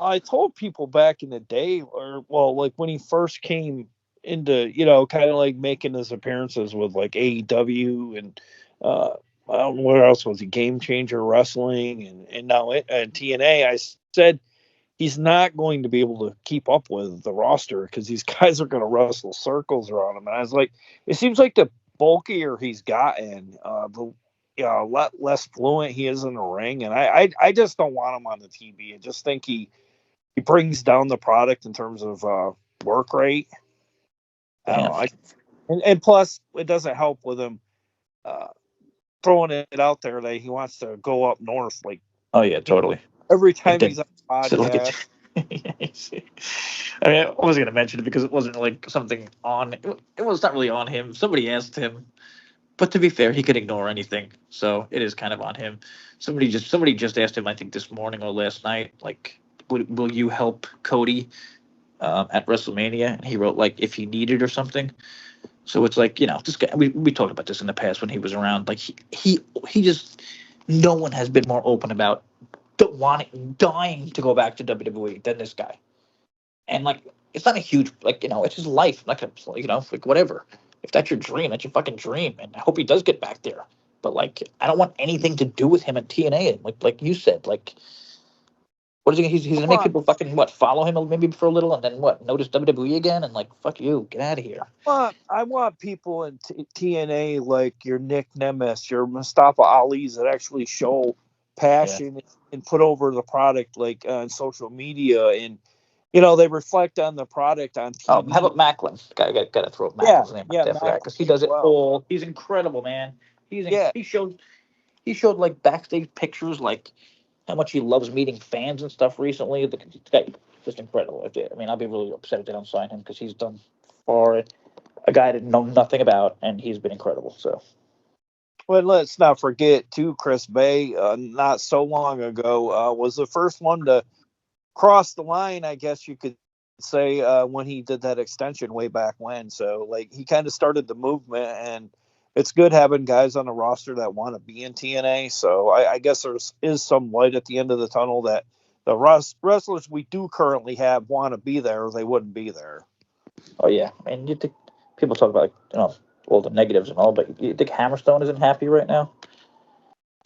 I told people back in the day, or well, like when he first came into, you know, kind of like making his appearances with like AEW and uh, I don't know where else was he, Game Changer Wrestling and now and TNA. I said he's not going to be able to keep up with the roster because these guys are going to wrestle circles around him. And I was like, it seems like the bulkier he's gotten, the less fluent he is in the ring, and I just don't want him on the TV. I just think he brings down the product in terms of work rate. I don't Yeah. know. And plus, it doesn't help with him uh, throwing it out there that he wants to go up north. Like Oh yeah, totally. every Like time that. he's on a So like podcast. it. I mean, I wasn't gonna mention it because it wasn't like something on. It was not really on him. Somebody asked him, but to be fair, he could ignore anything. So it is kind of on him. Somebody just asked him, I think this morning or last night, like, will you help Cody at WrestleMania? And he wrote like if he needed or something. So it's like this guy. We talked about this in the past when he was around. Like he just no one has been more open about dying to go back to WWE than this guy. And like it's not a huge it's his life. I'm not gonna like whatever. If that's your dream, that's your fucking dream. And I hope he does get back there. But like I don't want anything to do with him at TNA. Like you said, like what is he? He's gonna I make want, people fucking what follow him maybe for a little and then what notice WWE again and like fuck you, get out of here. I want people in TNA like your Nick Nemeth, your Mustafa Ali's that actually show Yeah. passion and put over the product like on social media they reflect on the product on TV. Oh, how about Macklin? Got to throw Macklin's name out there for that because he does it all. He's incredible, man. He showed like backstage pictures, like how much he loves meeting fans and stuff recently. The guy just incredible. I mean, I'll be really upset if they don't sign him because he's done for a guy I didn't know nothing about, and he's been incredible. So. Well, let's not forget too, Chris Bay, not so long ago, was the first one to cross the line, I guess you could say, when he did that extension way back when. So, like, he kind of started the movement, and it's good having guys on the roster that want to be in TNA. So, I guess is some light at the end of the tunnel that the wrestlers we do currently have want to be there, or they wouldn't be there. Oh yeah, I mean, you think people talk about all the negatives and all, but you think Hammerstone isn't happy right now?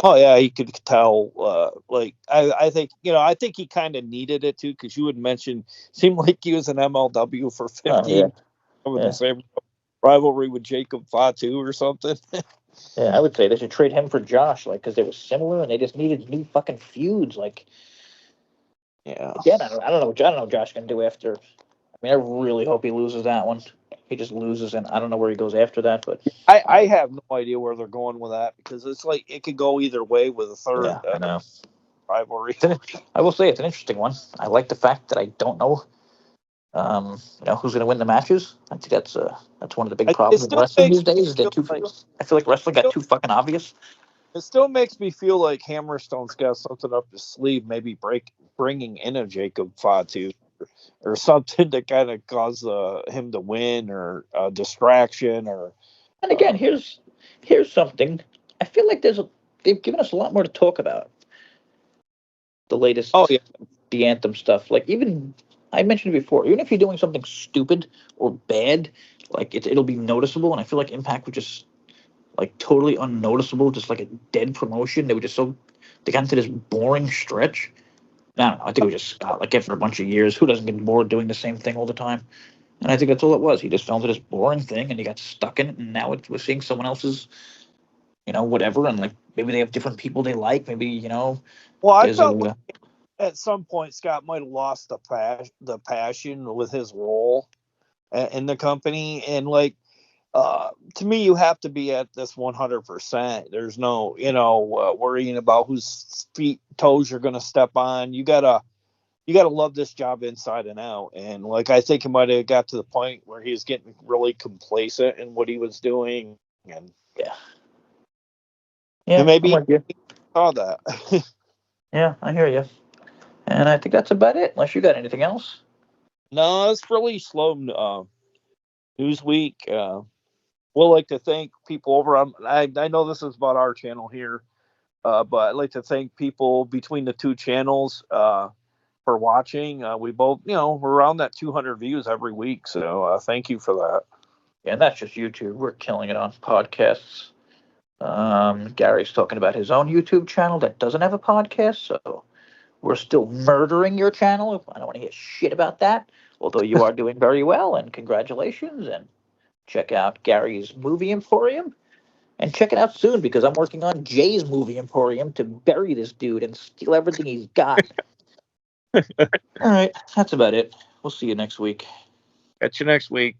Oh yeah, he could tell. I think I think he kind of needed it too, because you had mentioned seemed like he was an MLW for 15 with the same rivalry with Jacob Fatu or something. Yeah, I would say they should trade him for Josh, like, because they were similar and they just needed new fucking feuds. Like, yeah. Again, I don't know what Josh can do after. I mean, I really hope he loses that one. He just loses, and I don't know where he goes after that. But I have no idea where they're going with that, because it's like it could go either way with a third I know. rivalry. I will say it's an interesting one. I like the fact that I don't know, who's going to win the matches. I think that's one of the big problems with wrestling these days. I feel like wrestling got too fucking obvious. It still makes me feel like Hammerstone's got something up his sleeve, maybe bringing in a Jacob Fatu or something to kind of cause him to win, or a distraction, or. And again, here's something. I feel like they've given us a lot more to talk about. The latest, the Anthem stuff. Like, even I mentioned it before. Even if you're doing something stupid or bad, like it'll be noticeable. And I feel like Impact was just like totally unnoticeable, just like a dead promotion. They got into this boring stretch. I don't know. I think it was just Scott. Like, after a bunch of years, who doesn't get bored doing the same thing all the time? And I think that's all it was. He just fell into this boring thing, and he got stuck in it. And now we're seeing someone else's, whatever. And like maybe they have different people they like. Maybe Well, I felt like at some point Scott might have lost the passion with his role in the company, and like. To me, you have to be at this 100%. There's no, worrying about whose toes you're going to step on. You gotta love this job inside and out. And like, I think he might have got to the point where he was getting really complacent in what he was doing. And and maybe he saw that. Yeah, I hear you. And I think that's about it. Unless you got anything else. No, it's really slow news week. We'll like to thank people over on. I know this is about our channel here, but I'd like to thank people between the two channels for watching. We both, we're around that 200 views every week, so thank you for that. Yeah, and that's just YouTube. We're killing it on podcasts. Gary's talking about his own YouTube channel that doesn't have a podcast, so we're still murdering your channel. I don't want to hear shit about that, although you are doing very well, and congratulations, and check out Gary's Movie Emporium, and check it out soon, because I'm working on Jay's Movie Emporium to bury this dude and steal everything he's got. All right, that's about it. We'll see you next week. Catch you next week.